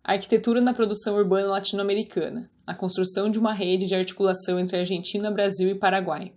Arquitetura na produção urbana latino-americana. A construção de uma rede de articulação entre Argentina, Brasil e Paraguai.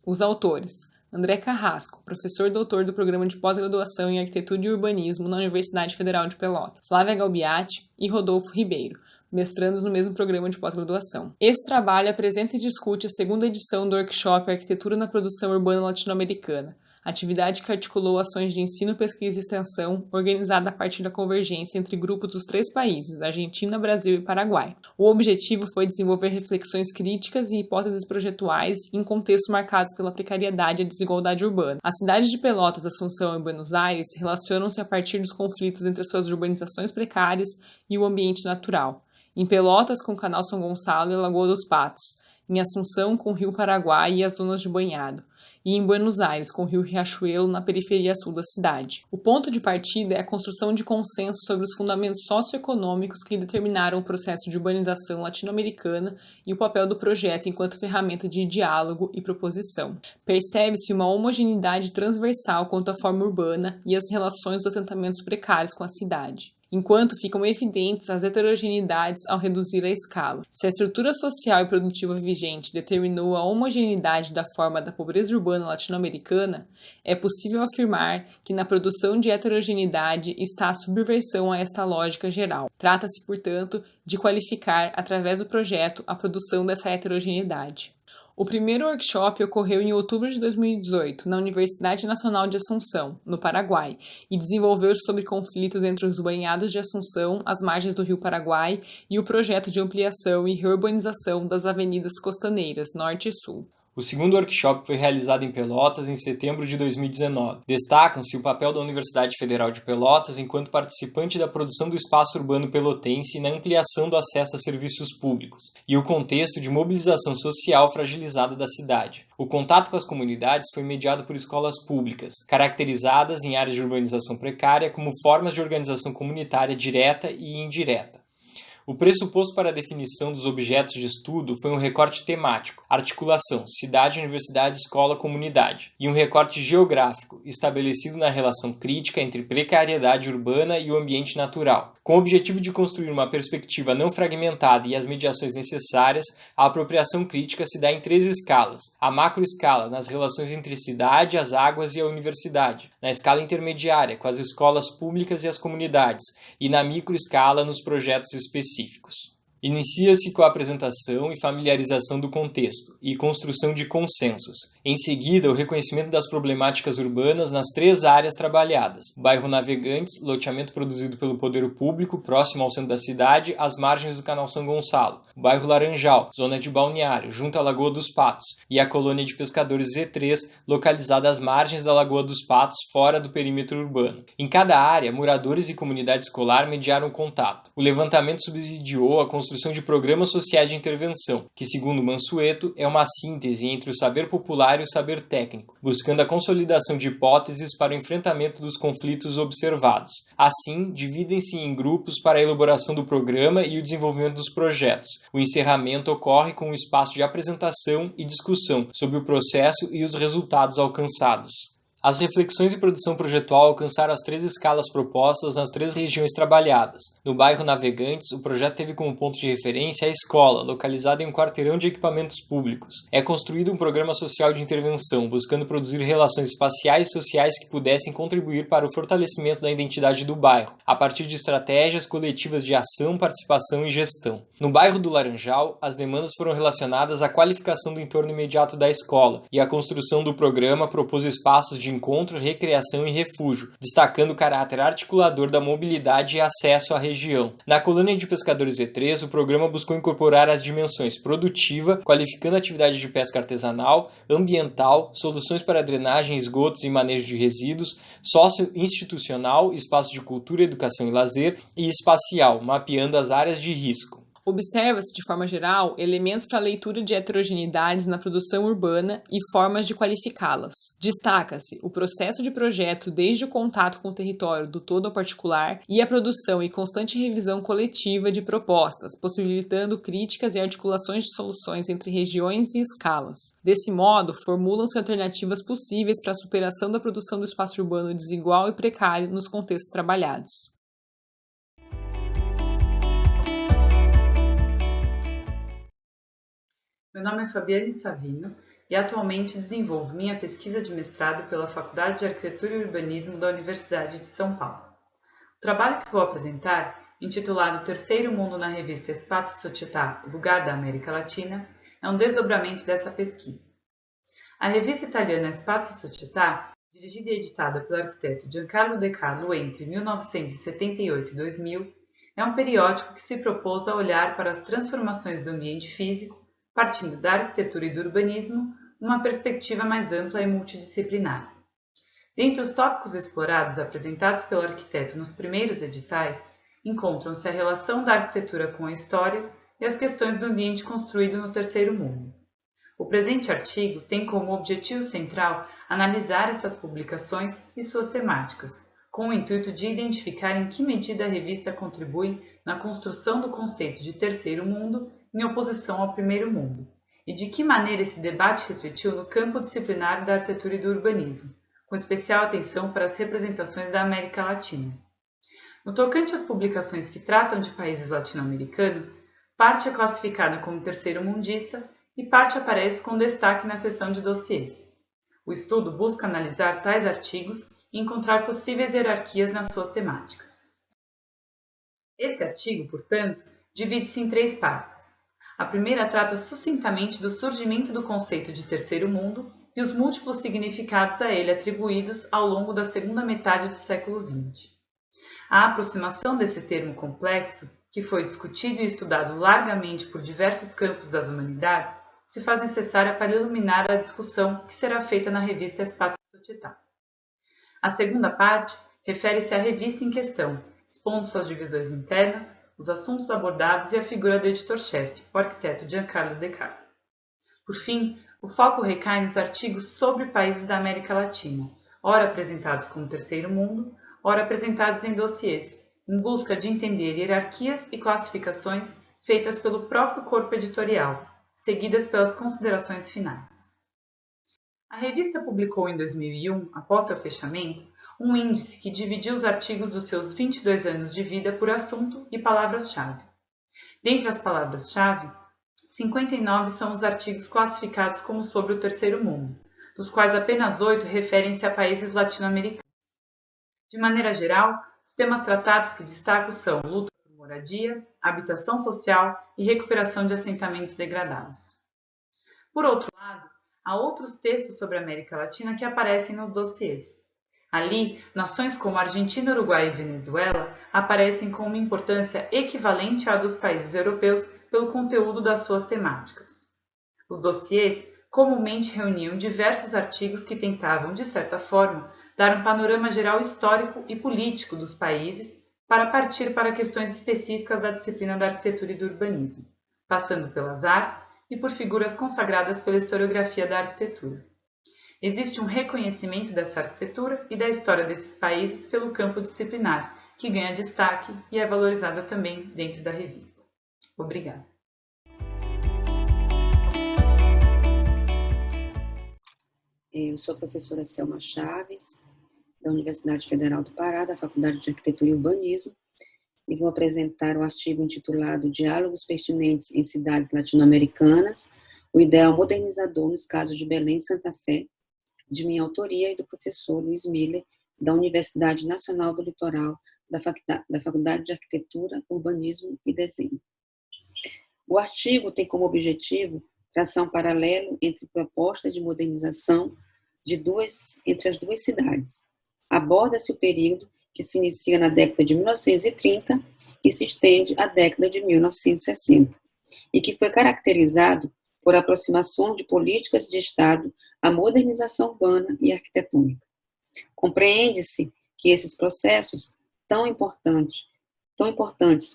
Os autores: André Carrasco, professor doutor do Programa de Pós-Graduação em Arquitetura e Urbanismo na Universidade Federal de Pelotas, Flávia Galbiati e Rodolfo Ribeiro, mestrandos no mesmo programa de pós-graduação. Esse trabalho apresenta e discute a segunda edição do workshop Arquitetura na Produção Urbana Latino-Americana, atividade que articulou ações de ensino, pesquisa e extensão, organizada a partir da convergência entre grupos dos 3 países, Argentina, Brasil e Paraguai. O objetivo foi desenvolver reflexões críticas e hipóteses projetuais em contextos marcados pela precariedade e a desigualdade urbana. As cidades de Pelotas, Assunção e Buenos Aires relacionam-se a partir dos conflitos entre suas urbanizações precárias e o ambiente natural. Em Pelotas, com o Canal São Gonçalo e a Lagoa dos Patos. Em Assunção, com o Rio Paraguai e as zonas de banhado. E em Buenos Aires, com o rio Riachuelo na periferia sul da cidade. O ponto de partida é a construção de consenso sobre os fundamentos socioeconômicos que determinaram o processo de urbanização latino-americana e o papel do projeto enquanto ferramenta de diálogo e proposição. Percebe-se uma homogeneidade transversal quanto à forma urbana e as relações dos assentamentos precários com a cidade, enquanto ficam evidentes as heterogeneidades ao reduzir a escala. Se a estrutura social e produtiva vigente determinou a homogeneidade da forma da pobreza urbana latino-americana, é possível afirmar que na produção de heterogeneidade está a subversão a esta lógica geral. Trata-se, portanto, de qualificar, através do projeto, a produção dessa heterogeneidade. O primeiro workshop ocorreu em outubro de 2018, na Universidade Nacional de Assunção, no Paraguai, e desenvolveu-se sobre conflitos entre os banhados de Assunção, as margens do Rio Paraguai, e o projeto de ampliação e reurbanização das avenidas costaneiras, Norte e Sul. O segundo workshop foi realizado em Pelotas em setembro de 2019. Destacam-se o papel da Universidade Federal de Pelotas enquanto participante da produção do espaço urbano pelotense e na ampliação do acesso a serviços públicos, e o contexto de mobilização social fragilizada da cidade. O contato com as comunidades foi mediado por escolas públicas, caracterizadas em áreas de urbanização precária como formas de organização comunitária direta e indireta. O pressuposto para a definição dos objetos de estudo foi um recorte temático, articulação, cidade, universidade, escola, comunidade, e um recorte geográfico, estabelecido na relação crítica entre precariedade urbana e o ambiente natural. Com o objetivo de construir uma perspectiva não fragmentada e as mediações necessárias, a apropriação crítica se dá em 3 escalas: a macroescala, nas relações entre cidade, as águas e a universidade; na escala intermediária, com as escolas públicas e as comunidades; e na microescala, nos projetos específicos. Inicia-se com a apresentação e familiarização do contexto e construção de consensos. Em seguida, o reconhecimento das problemáticas urbanas nas 3 áreas trabalhadas: bairro Navegantes, loteamento produzido pelo poder público próximo ao centro da cidade, às margens do Canal São Gonçalo; bairro Laranjal, zona de balneário, junto à Lagoa dos Patos, e a colônia de pescadores Z3, localizada às margens da Lagoa dos Patos, fora do perímetro urbano. Em cada área, moradores e comunidade escolar mediaram o contato. O levantamento subsidiou a construção de programas sociais de intervenção, que, segundo Mansueto, é uma síntese entre o saber popular e o saber técnico, buscando a consolidação de hipóteses para o enfrentamento dos conflitos observados. Assim, dividem-se em grupos para a elaboração do programa e o desenvolvimento dos projetos. O encerramento ocorre com um espaço de apresentação e discussão sobre o processo e os resultados alcançados. As reflexões e produção projetual alcançaram as 3 escalas propostas nas 3 regiões trabalhadas. No bairro Navegantes, o projeto teve como ponto de referência a escola, localizada em um quarteirão de equipamentos públicos. É construído um programa social de intervenção, buscando produzir relações espaciais e sociais que pudessem contribuir para o fortalecimento da identidade do bairro, a partir de estratégias coletivas de ação, participação e gestão. No bairro do Laranjal, as demandas foram relacionadas à qualificação do entorno imediato da escola, e a construção do programa propôs espaços de encontro, recreação e refúgio, destacando o caráter articulador da mobilidade e acesso à região. Na colônia de pescadores Z3, o programa buscou incorporar as dimensões produtiva, qualificando a atividade de pesca artesanal, ambiental, soluções para drenagem, esgotos e manejo de resíduos, socio-institucional, espaço de cultura, educação e lazer, e espacial, mapeando as áreas de risco. Observa-se, de forma geral, elementos para a leitura de heterogeneidades na produção urbana e formas de qualificá-las. Destaca-se o processo de projeto desde o contato com o território do todo ao particular e a produção e constante revisão coletiva de propostas, possibilitando críticas e articulações de soluções entre regiões e escalas. Desse modo, formulam-se alternativas possíveis para a superação da produção do espaço urbano desigual e precário nos contextos trabalhados. Meu nome é Fabiane Savino e atualmente desenvolvo minha pesquisa de mestrado pela Faculdade de Arquitetura e Urbanismo da Universidade de São Paulo. O trabalho que vou apresentar, intitulado Terceiro Mundo na revista Spazio Società, Lugar da América Latina, é um desdobramento dessa pesquisa. A revista italiana Spazio Società, dirigida e editada pelo arquiteto Giancarlo De Carlo entre 1978 e 2000, é um periódico que se propôs a olhar para as transformações do ambiente físico, partindo da arquitetura e do urbanismo, numa perspectiva mais ampla e multidisciplinar. Dentre os tópicos explorados apresentados pelo arquiteto nos primeiros editais, encontram-se a relação da arquitetura com a história e as questões do ambiente construído no Terceiro Mundo. O presente artigo tem como objetivo central analisar essas publicações e suas temáticas, com o intuito de identificar em que medida a revista contribui na construção do conceito de Terceiro Mundo em oposição ao Primeiro Mundo, e de que maneira esse debate refletiu no campo disciplinar da arquitetura e do urbanismo, com especial atenção para as representações da América Latina. No tocante às publicações que tratam de países latino-americanos, parte é classificada como terceiro-mundista e parte aparece com destaque na seção de dossiês. O estudo busca analisar tais artigos e encontrar possíveis hierarquias nas suas temáticas. Esse artigo, portanto, divide-se em 3 partes. A primeira trata sucintamente do surgimento do conceito de terceiro mundo e os múltiplos significados a ele atribuídos ao longo da segunda metade do século XX. A aproximação desse termo complexo, que foi discutido e estudado largamente por diversos campos das humanidades, se faz necessária para iluminar a discussão que será feita na revista Spazio Società. A segunda parte refere-se à revista em questão, expondo suas divisões internas, os assuntos abordados e a figura do editor-chefe, o arquiteto Giancarlo De Carlo. Por fim, o foco recai nos artigos sobre países da América Latina, ora apresentados como terceiro mundo, ora apresentados em dossiês, em busca de entender hierarquias e classificações feitas pelo próprio corpo editorial, seguidas pelas considerações finais. A revista publicou em 2001, após seu fechamento, um índice que dividiu os artigos dos seus 22 anos de vida por assunto e palavras-chave. Dentre as palavras-chave, 59 são os artigos classificados como sobre o terceiro mundo, dos quais apenas 8 referem-se a países latino-americanos. De maneira geral, os temas tratados que destaco são luta por moradia, habitação social e recuperação de assentamentos degradados. Por outro lado, há outros textos sobre a América Latina que aparecem nos dossiês. Ali, nações como Argentina, Uruguai e Venezuela aparecem com uma importância equivalente à dos países europeus pelo conteúdo das suas temáticas. Os dossiês comumente reuniam diversos artigos que tentavam, de certa forma, dar um panorama geral histórico e político dos países para partir para questões específicas da disciplina da arquitetura e do urbanismo, passando pelas artes e por figuras consagradas pela historiografia da arquitetura. Existe um reconhecimento dessa arquitetura e da história desses países pelo campo disciplinar, que ganha destaque e é valorizada também dentro da revista. Obrigada. Eu sou a professora Selma Chaves, da Universidade Federal do Pará, da Faculdade de Arquitetura e Urbanismo, e vou apresentar um artigo intitulado Diálogos Pertinentes em Cidades Latino-Americanas, o ideal modernizador nos casos de Belém e Santa Fé, de minha autoria e do professor Luiz Miller, da Universidade Nacional do Litoral, da Faculdade de Arquitetura, Urbanismo e Desenho. O artigo tem como objetivo traçar um paralelo entre propostas de modernização entre as duas cidades. Aborda-se o período que se inicia na década de 1930 e se estende à década de 1960, e que foi caracterizado por aproximação de políticas de Estado à modernização urbana e arquitetônica. Compreende-se que esses processos, tão importantes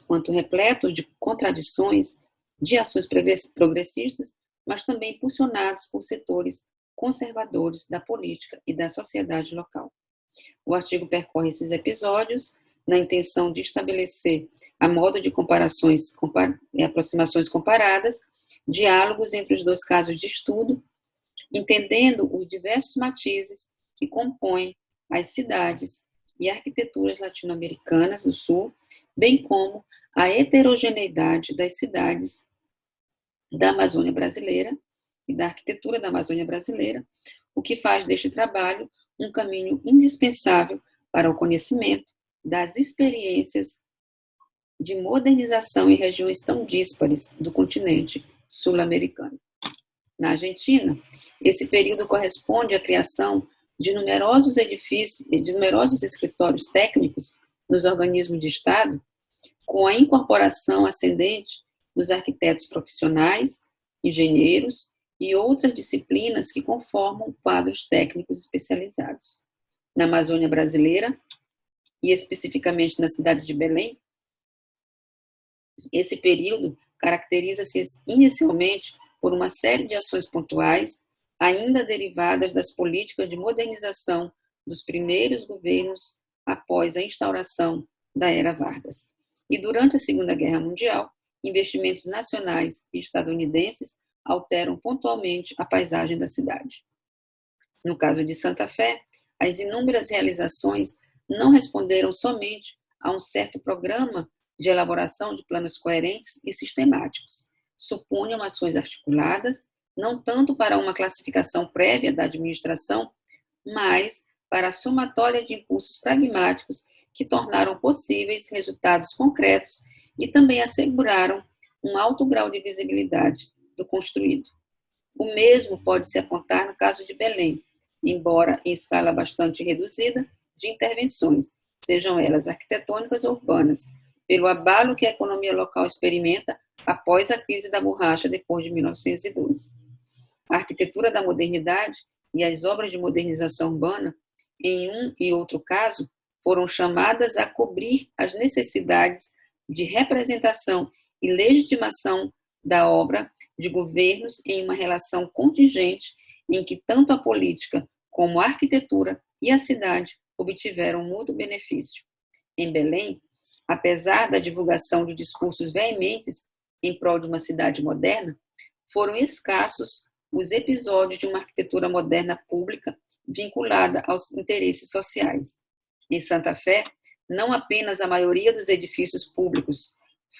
quanto repletos de contradições, de ações progressistas, mas também impulsionados por setores conservadores da política e da sociedade local. O artigo percorre esses episódios na intenção de estabelecer, a modo de aproximações comparadas, diálogos entre os dois casos de estudo, entendendo os diversos matizes que compõem as cidades e arquiteturas latino-americanas do Sul, bem como a heterogeneidade das cidades da Amazônia brasileira e da arquitetura da Amazônia brasileira, o que faz deste trabalho um caminho indispensável para o conhecimento das experiências de modernização em regiões tão díspares do continente sul-americano. Na Argentina, esse período corresponde à criação de numerosos edifícios, de numerosos escritórios técnicos nos organismos de Estado, com a incorporação ascendente dos arquitetos profissionais, engenheiros e outras disciplinas que conformam quadros técnicos especializados. Na Amazônia brasileira, e especificamente na cidade de Belém, esse período caracteriza-se inicialmente por uma série de ações pontuais, ainda derivadas das políticas de modernização dos primeiros governos após a instauração da Era Vargas. E durante a Segunda Guerra Mundial, investimentos nacionais e estadunidenses alteram pontualmente a paisagem da cidade. No caso de Santa Fé, as inúmeras realizações não responderam somente a um certo programa de elaboração de planos coerentes e sistemáticos. Supunham ações articuladas, não tanto para uma classificação prévia da administração, mas para a somatória de impulsos pragmáticos que tornaram possíveis resultados concretos e também asseguraram um alto grau de visibilidade do construído. O mesmo pode se apontar no caso de Belém, embora em escala bastante reduzida, de intervenções, sejam elas arquitetônicas ou urbanas, pelo abalo que a economia local experimenta após a crise da borracha depois de 1912. A arquitetura da modernidade e as obras de modernização urbana, em um e outro caso, foram chamadas a cobrir as necessidades de representação e legitimação da obra de governos em uma relação contingente em que tanto a política como a arquitetura e a cidade obtiveram mútuo benefício. Em Belém, apesar da divulgação de discursos veementes em prol de uma cidade moderna, foram escassos os episódios de uma arquitetura moderna pública vinculada aos interesses sociais. Em Santa Fé, não apenas a maioria dos edifícios públicos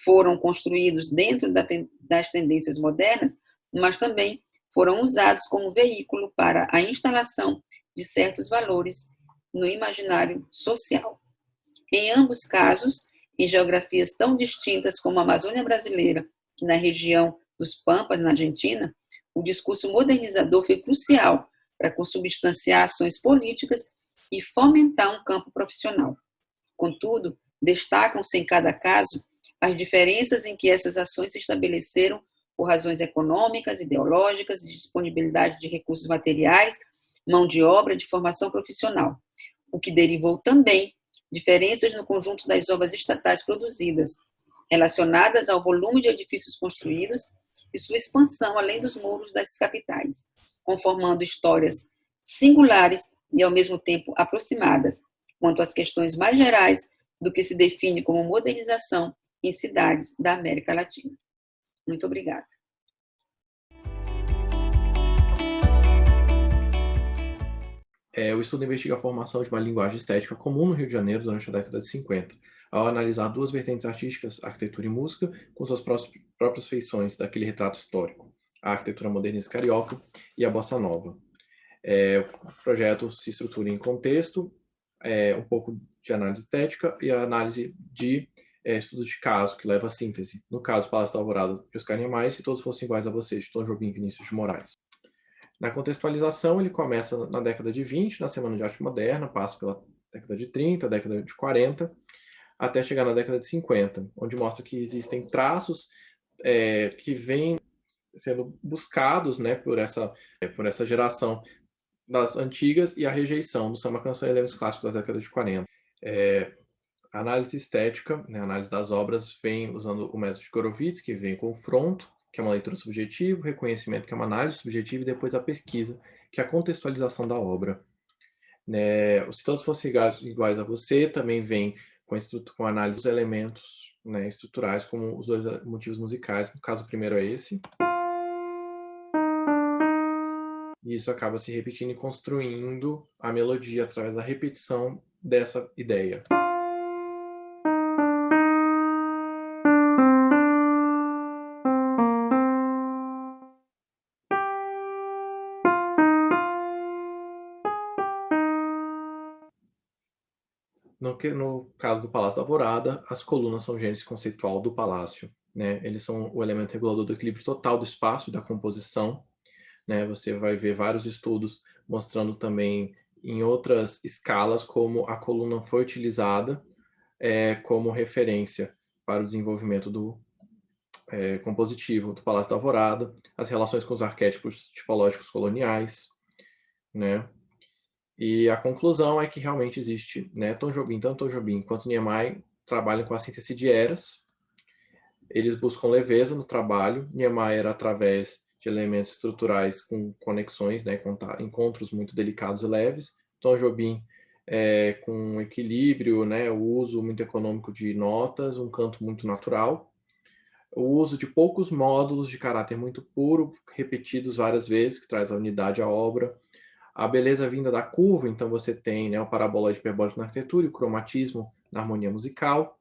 foram construídos dentro das tendências modernas, mas também foram usados como veículo para a instalação de certos valores no imaginário social. Em ambos casos, em geografias tão distintas como a Amazônia brasileira e na região dos Pampas, na Argentina, o discurso modernizador foi crucial para consubstanciar ações políticas e fomentar um campo profissional. Contudo, destacam-se em cada caso as diferenças em que essas ações se estabeleceram por razões econômicas, ideológicas, de disponibilidade de recursos materiais, mão de obra, de formação profissional, o que derivou também diferenças no conjunto das obras estatais produzidas, relacionadas ao volume de edifícios construídos e sua expansão além dos muros das capitais, conformando histórias singulares e, ao mesmo tempo, aproximadas, quanto às questões mais gerais do que se define como modernização em cidades da América Latina. Muito obrigada. O estudo investiga a formação de uma linguagem estética comum no Rio de Janeiro durante a década de 50, ao analisar duas vertentes artísticas, arquitetura e música, com suas próprias feições daquele retrato histórico, a arquitetura modernista carioca e a bossa nova. O projeto se estrutura em contexto, um pouco de análise estética e a análise de estudos de caso, que leva à síntese. No caso, Palácio da Alvorada de Oscar Niemeyer, Se Todos Fossem Iguais a Você, de Tom Jobim e Vinícius de Moraes. Na contextualização, ele começa na década de 20, na Semana de Arte Moderna, passa pela década de 30, década de 40, até chegar na década de 50, onde mostra que existem traços que vêm sendo buscados, né, por essa geração das antigas e a rejeição do samba canção e elementos clássicos da década de 40. A análise estética, né, a análise das obras, vem usando o método de Gorovitz, que vem confronto, que é uma leitura subjetiva, reconhecimento, que é uma análise subjetiva, e depois a pesquisa, que é a contextualização da obra. Se Todos Fossem Iguais a Você também vem com análise dos elementos, né, estruturais, como os dois motivos musicais. No caso, o primeiro é esse. E isso acaba se repetindo e construindo a melodia através da repetição dessa ideia. No caso do Palácio da Alvorada, as colunas são gênese conceitual do palácio, né? Eles são o elemento regulador do equilíbrio total do espaço e da composição, né? Você vai ver vários estudos mostrando também em outras escalas como a coluna foi utilizada como referência para o desenvolvimento do compositivo do Palácio da Alvorada, as relações com os arquétipos tipológicos coloniais, né? E a conclusão é que realmente existe, né? Tanto Tom Jobim quanto Niemeyer trabalham com a síntese de eras. Eles buscam leveza no trabalho. Niemeyer através de elementos estruturais com conexões, né? Encontros muito delicados e leves. Tom Jobim com equilíbrio, né? O uso muito econômico de notas, um canto muito natural. O uso de poucos módulos de caráter muito puro, repetidos várias vezes, que traz a unidade à obra. A beleza vinda da curva, então você tem, né, o paraboloide hiperbólico na arquitetura, o cromatismo na harmonia musical,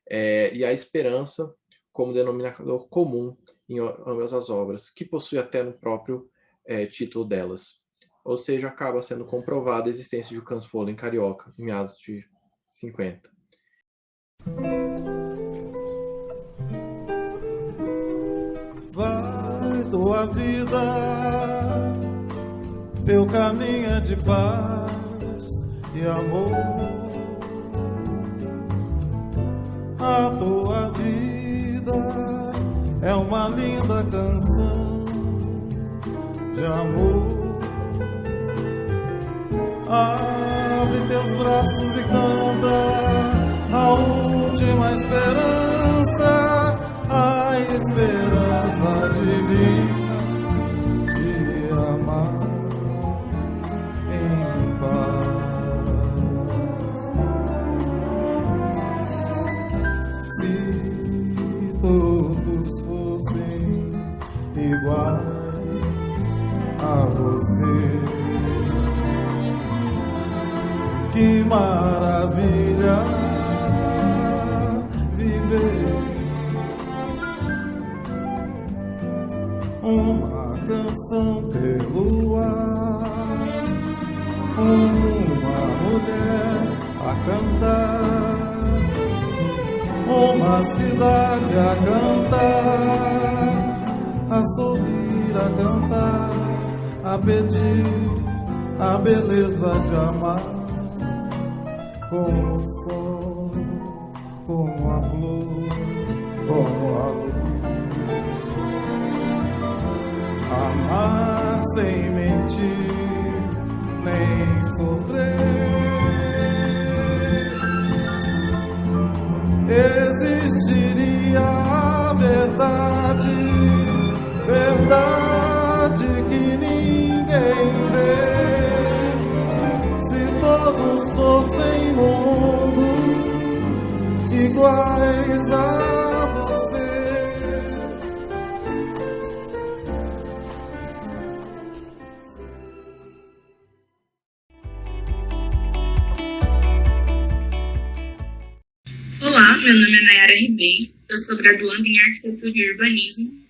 e a esperança como denominador comum em ambas as obras, que possui até no próprio título delas. Ou seja, acaba sendo comprovada a existência de um Kansfolo em Carioca, em meados de 50. Vai tua vida, teu caminho é de paz e amor. A tua vida é uma linda canção de amor. Abre teus braços e canta a última esperança, a esperança divina de amar em paz. Se todos fossem iguais a você, que maravilha viver uma canção pelo ar, uma mulher a cantar, uma cidade a cantar, a sorrir, a cantar, a pedir a beleza de amar. Como o sol, como a flor, como a luz. Amar sem mentir, nem sofrer. Existiria a verdade, verdade que ninguém vê. Se todos fossem no mundo iguais a você. Olá, meu nome é Nayara Ribeiro, eu sou graduanda em Arquitetura e Urbanismo.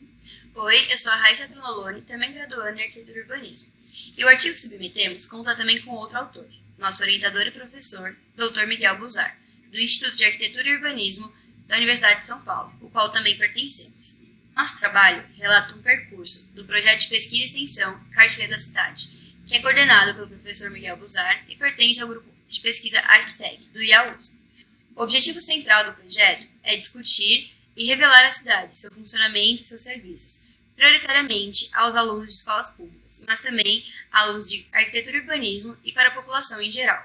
Oi, eu sou a Raíssa Trinoloni, também graduanda em Arquitetura e Urbanismo. E o artigo que submetemos conta também com outro autor, nosso orientador e professor, Dr. Miguel Buzar, do Instituto de Arquitetura e Urbanismo da Universidade de São Paulo, o qual também pertencemos. Nosso trabalho relata um percurso do projeto de pesquisa e extensão Cartilha da Cidade, que é coordenado pelo professor Miguel Buzar e pertence ao grupo de pesquisa Arquitec, do IAUSP. O objetivo central do projeto é discutir e revelar a cidade, seu funcionamento e seus serviços, prioritariamente aos alunos de escolas públicas, mas também a alunos de arquitetura e urbanismo e para a população em geral.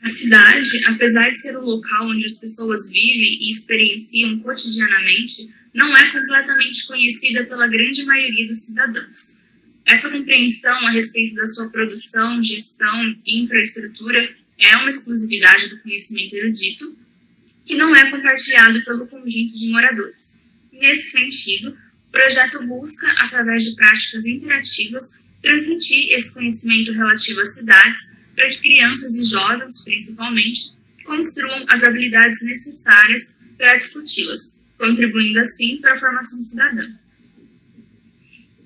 A cidade, apesar de ser o local onde as pessoas vivem e experienciam cotidianamente, não é completamente conhecida pela grande maioria dos cidadãos. Essa compreensão a respeito da sua produção, gestão e infraestrutura é uma exclusividade do conhecimento erudito que não é compartilhado pelo conjunto de moradores. Nesse sentido, o projeto busca, através de práticas interativas, transmitir esse conhecimento relativo às cidades para que crianças e jovens, principalmente, construam as habilidades necessárias para discuti-las, contribuindo assim para a formação cidadã.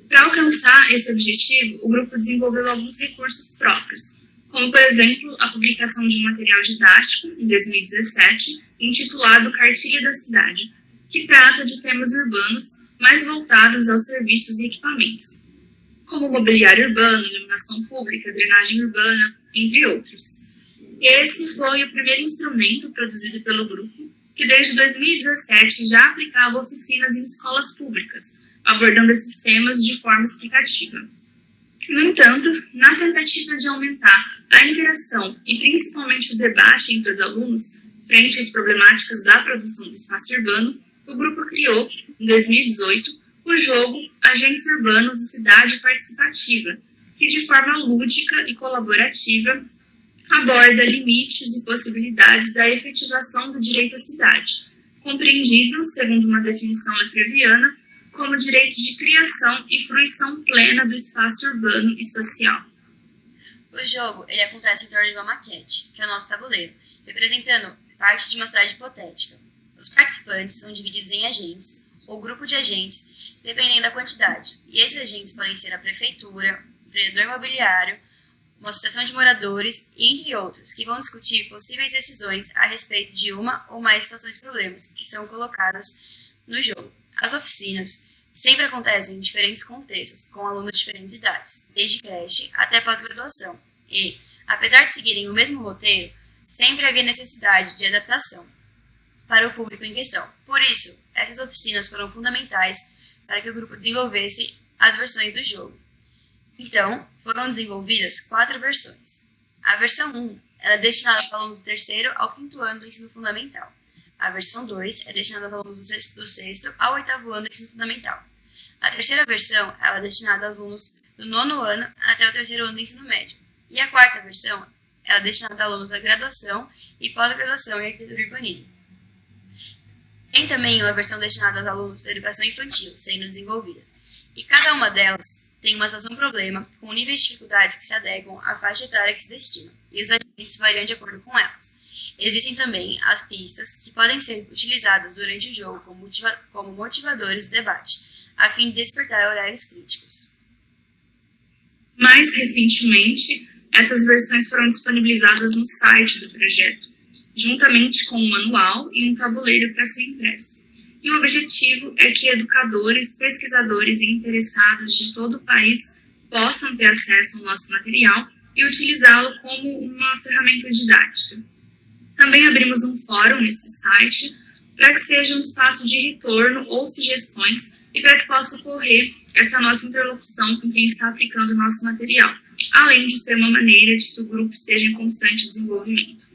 Para alcançar esse objetivo, o grupo desenvolveu alguns recursos próprios, como, por exemplo, a publicação de um material didático, em 2017, intitulado Cartilha da Cidade, que trata de temas urbanos mais voltados aos serviços e equipamentos, como mobiliário urbano, iluminação pública, drenagem urbana, entre outros. Esse foi o primeiro instrumento produzido pelo grupo, que desde 2017 já aplicava oficinas em escolas públicas, abordando esses temas de forma explicativa. No entanto, na tentativa de aumentar a interação e principalmente o debate entre os alunos frente às problemáticas da produção do espaço urbano, o grupo criou, em 2018, o jogo Agentes Urbanos e Cidade Participativa, que de forma lúdica e colaborativa aborda limites e possibilidades da efetivação do direito à cidade, compreendido, segundo uma definição lefebvriana, como direito de criação e fruição plena do espaço urbano e social. O jogo ele acontece em torno de uma maquete, que é o nosso tabuleiro, representando parte de uma cidade hipotética. Os participantes são divididos em agentes, ou grupo de agentes, dependendo da quantidade, e esses agentes podem ser a prefeitura, o empreendedor imobiliário, uma associação de moradores, e entre outros, que vão discutir possíveis decisões a respeito de uma ou mais situações e problemas que são colocadas no jogo. As oficinas sempre acontecem em diferentes contextos, com alunos de diferentes idades, desde creche até pós-graduação, e, apesar de seguirem o mesmo roteiro, sempre havia necessidade de adaptação para o público em questão. Por isso, essas oficinas foram fundamentais para que o grupo desenvolvesse as versões do jogo. Então, foram desenvolvidas 4 versões. A versão 1 ela é destinada para alunos do 3º ao 5º ano do ensino fundamental. A versão 2 é destinada aos alunos do 6º ao 8º ano do ensino fundamental. A terceira versão ela é destinada aos alunos do 9º ano até o 3º ano do ensino médio. E a quarta versão ela é destinada a alunos da graduação e pós-graduação em arquitetura e urbanismo. Tem também uma versão destinada aos alunos da educação infantil, sendo desenvolvidas. E cada uma delas tem uma situação-problema com níveis de dificuldades que se adequam à faixa etária que se destina, e os agentes variam de acordo com elas. Existem também as pistas, que podem ser utilizadas durante o jogo como motivadores do debate, a fim de despertar olhares críticos. Mais recentemente, essas versões foram disponibilizadas no site do projeto, juntamente com um manual e um tabuleiro para ser impresso. E o objetivo é que educadores, pesquisadores e interessados de todo o país possam ter acesso ao nosso material e utilizá-lo como uma ferramenta didática. Também abrimos um fórum nesse site para que seja um espaço de retorno ou sugestões e para que possa ocorrer essa nossa interlocução com quem está aplicando o nosso material, além de ser uma maneira de que o grupo esteja em constante desenvolvimento.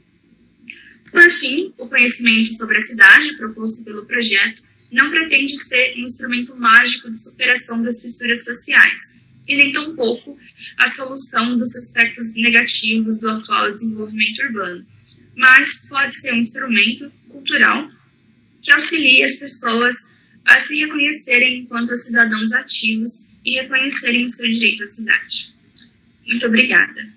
Por fim, o conhecimento sobre a cidade proposto pelo projeto não pretende ser um instrumento mágico de superação das fissuras sociais, e nem tampouco a solução dos aspectos negativos do atual desenvolvimento urbano, mas pode ser um instrumento cultural que auxilie as pessoas a se reconhecerem enquanto cidadãos ativos e reconhecerem o seu direito à cidade. Muito obrigada.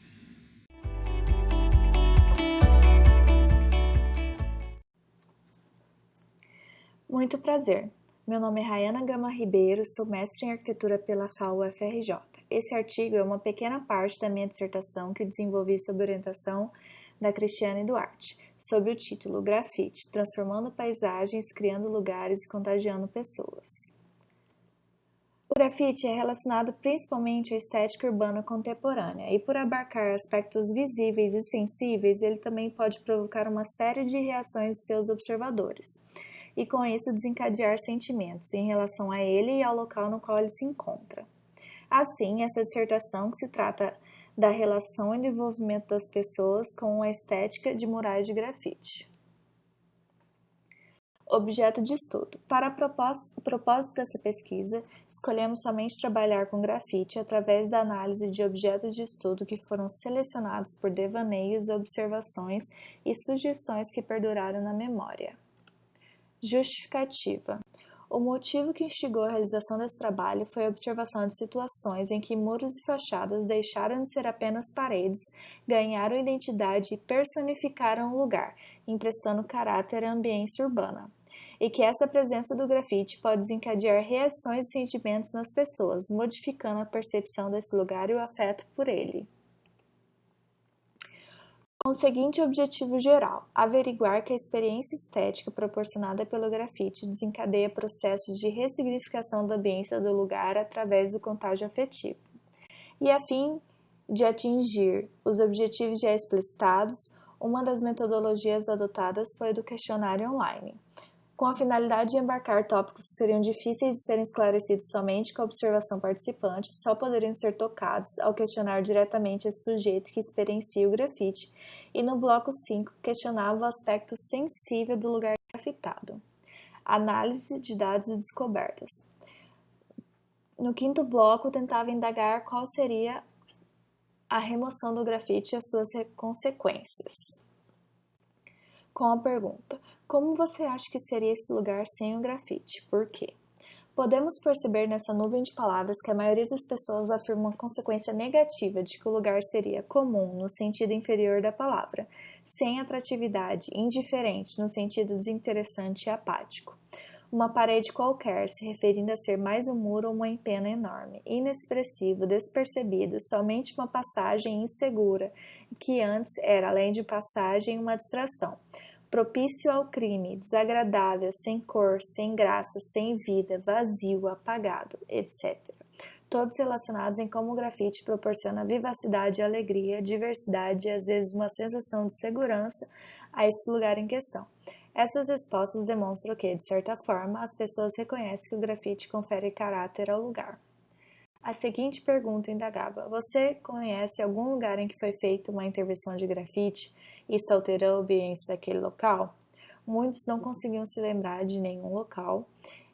Muito prazer. Meu nome é Rayana Gama Ribeiro, sou mestre em arquitetura pela FAU-FRJ. Esse artigo é uma pequena parte da minha dissertação que desenvolvi sob orientação da Cristiane Duarte, sob o título Grafite, transformando paisagens, criando lugares e contagiando pessoas. O grafite é relacionado principalmente à estética urbana contemporânea e, por abarcar aspectos visíveis e sensíveis, ele também pode provocar uma série de reações de seus observadores, e com isso desencadear sentimentos em relação a ele e ao local no qual ele se encontra. Assim, essa dissertação que se trata da relação e desenvolvimento das pessoas com a estética de murais de grafite. Objeto de estudo. Para o propósito dessa pesquisa, escolhemos somente trabalhar com grafite através da análise de objetos de estudo que foram selecionados por devaneios, observações e sugestões que perduraram na memória. Justificativa. O motivo que instigou a realização desse trabalho foi a observação de situações em que muros e fachadas deixaram de ser apenas paredes, ganharam identidade e personificaram o lugar, emprestando caráter à ambiência urbana. E que essa presença do grafite pode desencadear reações e sentimentos nas pessoas, modificando a percepção desse lugar e o afeto por ele. com o seguinte objetivo geral: averiguar que a experiência estética proporcionada pelo grafite desencadeia processos de ressignificação da ambiência do lugar através do contágio afetivo. E a fim de atingir os objetivos já explicitados, uma das metodologias adotadas foi a do questionário online, com a finalidade de embarcar tópicos que seriam difíceis de serem esclarecidos somente com a observação participante, só poderiam ser tocados ao questionar diretamente esse sujeito que experiencia o grafite, e no bloco 5 questionava o aspecto sensível do lugar grafitado. Análise de dados e descobertas. No quinto bloco, tentava indagar qual seria a remoção do grafite e as suas consequências. Com a pergunta: como você acha que seria esse lugar sem o grafite? Por quê? Podemos perceber nessa nuvem de palavras que a maioria das pessoas afirma uma consequência negativa de que o lugar seria comum no sentido inferior da palavra, sem atratividade, indiferente no sentido desinteressante e apático. Uma parede qualquer, se referindo a ser mais um muro ou uma empena enorme, inexpressivo, despercebido, somente uma passagem insegura, que antes era, além de passagem, uma distração. Propício ao crime, desagradável, sem cor, sem graça, sem vida, vazio, apagado, etc. Todos relacionados em como o grafite proporciona vivacidade, alegria, diversidade e às vezes uma sensação de segurança a esse lugar em questão. Essas respostas demonstram que, de certa forma, as pessoas reconhecem que o grafite confere caráter ao lugar. A seguinte pergunta indagava: você conhece algum lugar em que foi feita uma intervenção de grafite e isso alterou a ambiência daquele local? Muitos não conseguiam se lembrar de nenhum local,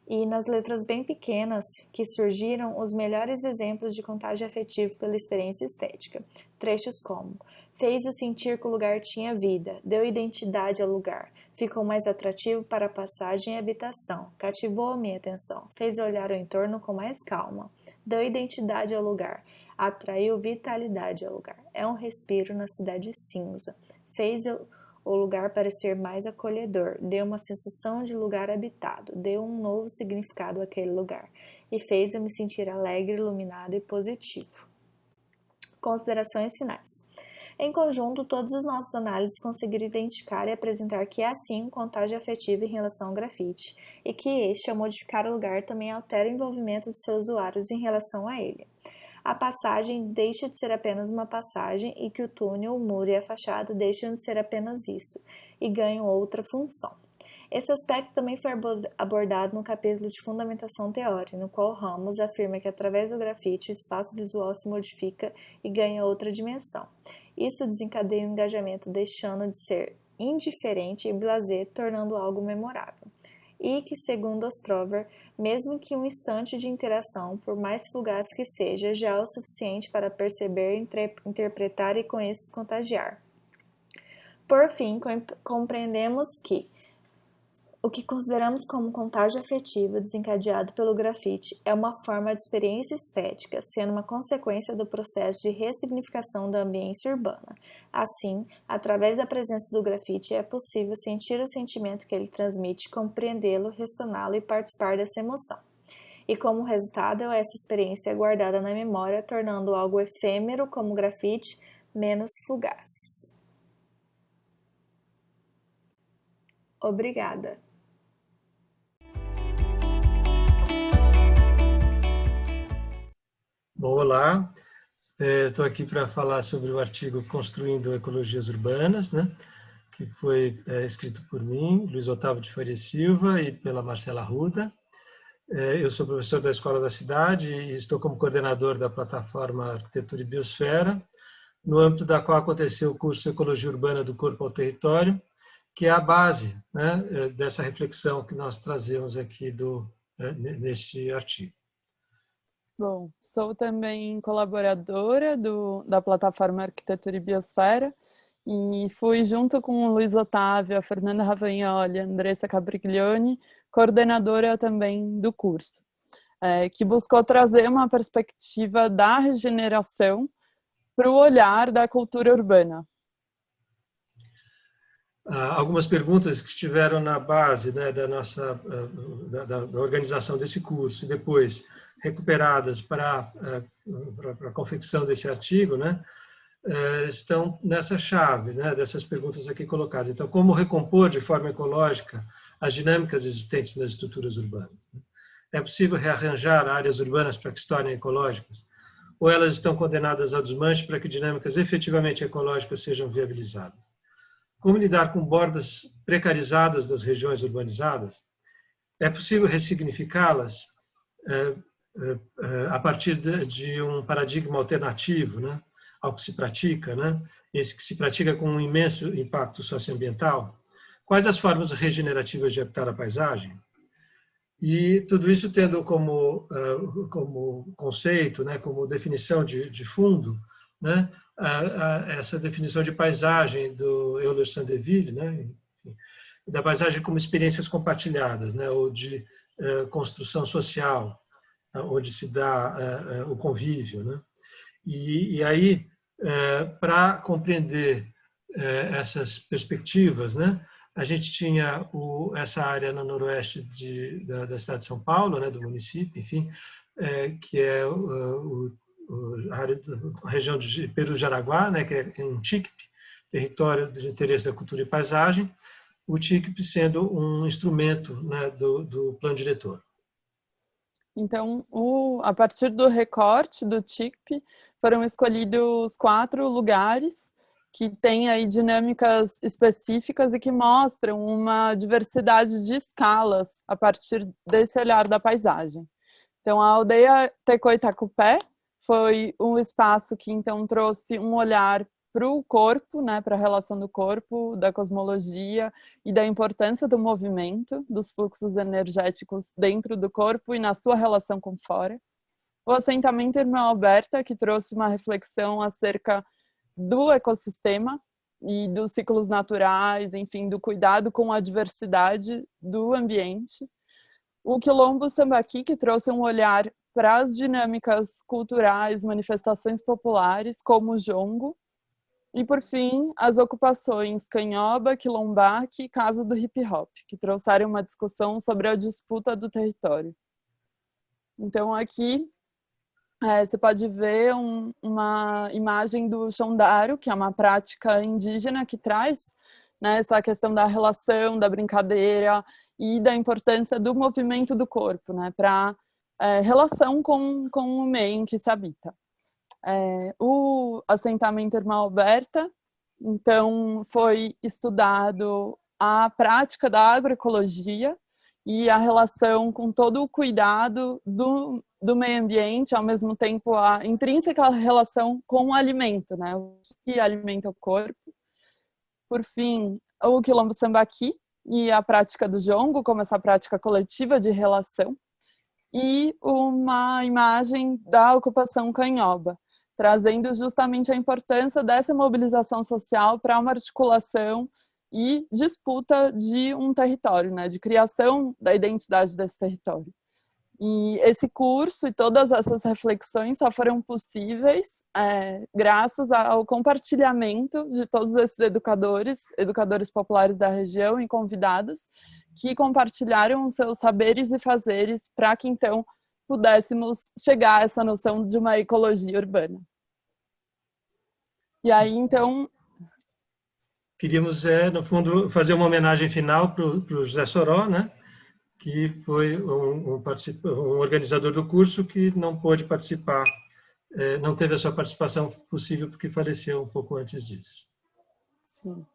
e nas letras bem pequenas que surgiram os melhores exemplos de contágio afetivo pela experiência estética. Trechos como: fez-o sentir que o lugar tinha vida, deu identidade ao lugar, ficou mais atrativo para a passagem e habitação, cativou a minha atenção, fez olhar o entorno com mais calma, deu identidade ao lugar, atraiu vitalidade ao lugar, é um respiro na cidade cinza, fez o lugar parecer mais acolhedor, deu uma sensação de lugar habitado, deu um novo significado àquele lugar, e fez-o me sentir alegre, iluminado e positivo. Considerações finais. Em conjunto, todas as nossas análises conseguiram identificar e apresentar que há sim um contágio afetivo em relação ao grafite, e que este, ao modificar o lugar, também altera o envolvimento dos seus usuários em relação a ele. A passagem deixa de ser apenas uma passagem e que o túnel, o muro e a fachada deixam de ser apenas isso, e ganham outra função. Esse aspecto também foi abordado no capítulo de Fundamentação Teórica, no qual Ramos afirma que através do grafite o espaço visual se modifica e ganha outra dimensão. Isso desencadeia um engajamento deixando de ser indiferente e blasé, tornando algo memorável. E que, segundo Ostrover, mesmo que um instante de interação, por mais fugaz que seja, já é o suficiente para perceber, interpretar e com isso contagiar. Por fim, compreendemos que o que consideramos como contágio afetivo desencadeado pelo grafite é uma forma de experiência estética, sendo uma consequência do processo de ressignificação da ambiência urbana. Assim, através da presença do grafite, é possível sentir o sentimento que ele transmite, compreendê-lo, ressoná-lo e participar dessa emoção. E como resultado, essa experiência é guardada na memória, tornando algo efêmero como o grafite menos fugaz. Obrigada. Bom, olá, estou aqui para falar sobre o artigo Construindo Ecologias Urbanas, né, que foi escrito por mim, Luiz Otávio de Faria Silva, e pela Marcela Arruda. Eu sou professor da Escola da Cidade e estou como coordenador da plataforma Arquitetura e Biosfera, no âmbito da qual aconteceu o curso Ecologia Urbana do Corpo ao Território, que é a base, né, dessa reflexão que nós trazemos aqui neste artigo. Bom, sou também colaboradora da plataforma Arquitetura e Biosfera e fui, junto com o Luiz Otávio, a Fernanda Ravagnoli e a Andressa Capriglione, coordenadora também do curso, que buscou trazer uma perspectiva da regeneração para o olhar da cultura urbana. Algumas perguntas que estiveram na base, né, da organização desse curso e depois recuperadas para a confecção desse artigo, né, estão nessa chave, né, dessas perguntas aqui colocadas. Então, como recompor de forma ecológica as dinâmicas existentes nas estruturas urbanas? É possível rearranjar áreas urbanas para que se tornem ecológicas? Ou elas estão condenadas ao desmanche para que dinâmicas efetivamente ecológicas sejam viabilizadas? Como lidar com bordas precarizadas das regiões urbanizadas? É possível ressignificá-las a partir de um paradigma alternativo, né, ao que se pratica, né, esse que se pratica com um imenso impacto socioambiental? Quais as formas regenerativas de habitar a paisagem? E tudo isso tendo como conceito, né, como definição de fundo, né, essa definição de paisagem do Euler Sandeville, né, da paisagem como experiências compartilhadas, né, ou de construção social, onde se dá o convívio, né? E aí, para compreender essas perspectivas, né, a gente tinha essa área no noroeste da cidade de São Paulo, né, do município, enfim, que é a região de Peru-Jaraguá, né, que é um TICP, Território de Interesse da Cultura e Paisagem, o TICP sendo um instrumento, né, do plano diretor. Então, a partir do recorte do TICP, foram escolhidos 4 lugares que têm aí dinâmicas específicas e que mostram uma diversidade de escalas a partir desse olhar da paisagem. Então, a aldeia Tecoitacupé foi um espaço que, então, trouxe um olhar para o corpo, né, para a relação do corpo, da cosmologia e da importância do movimento, dos fluxos energéticos dentro do corpo e na sua relação com fora. O assentamento Irmã Alberta, que trouxe uma reflexão acerca do ecossistema e dos ciclos naturais, enfim, do cuidado com a diversidade do ambiente. O Quilombo Sambaqui, que trouxe um olhar para as dinâmicas culturais, manifestações populares, como o jongo. E, por fim, as ocupações Canhoba, Quilombaque e Casa do Hip Hop, que trouxeram uma discussão sobre a disputa do território. Então, aqui você pode ver uma imagem do Xondaro, que é uma prática indígena que traz, né, essa questão da relação, da brincadeira e da importância do movimento do corpo, né, para relação com o meio em que se habita. O assentamento Irmã Alberta, então, foi estudado a prática da agroecologia e a relação com todo o cuidado do meio ambiente, ao mesmo tempo a intrínseca relação com o alimento, né? O que alimenta o corpo. Por fim, o Quilombo Sambaqui e a prática do jongo, como essa prática coletiva de relação, e uma imagem da ocupação Canhoba, trazendo justamente a importância dessa mobilização social para uma articulação e disputa de um território, né, de criação da identidade desse território. E esse curso e todas essas reflexões só foram possíveis graças ao compartilhamento de todos esses educadores populares da região e convidados que compartilharam os seus saberes e fazeres para que, então, pudéssemos chegar a essa noção de uma ecologia urbana. E aí, então... Queríamos, no fundo, fazer uma homenagem final para o José Soró, né? Que foi um organizador do curso que não pôde participar, não teve a sua participação possível porque faleceu um pouco antes disso. Sim.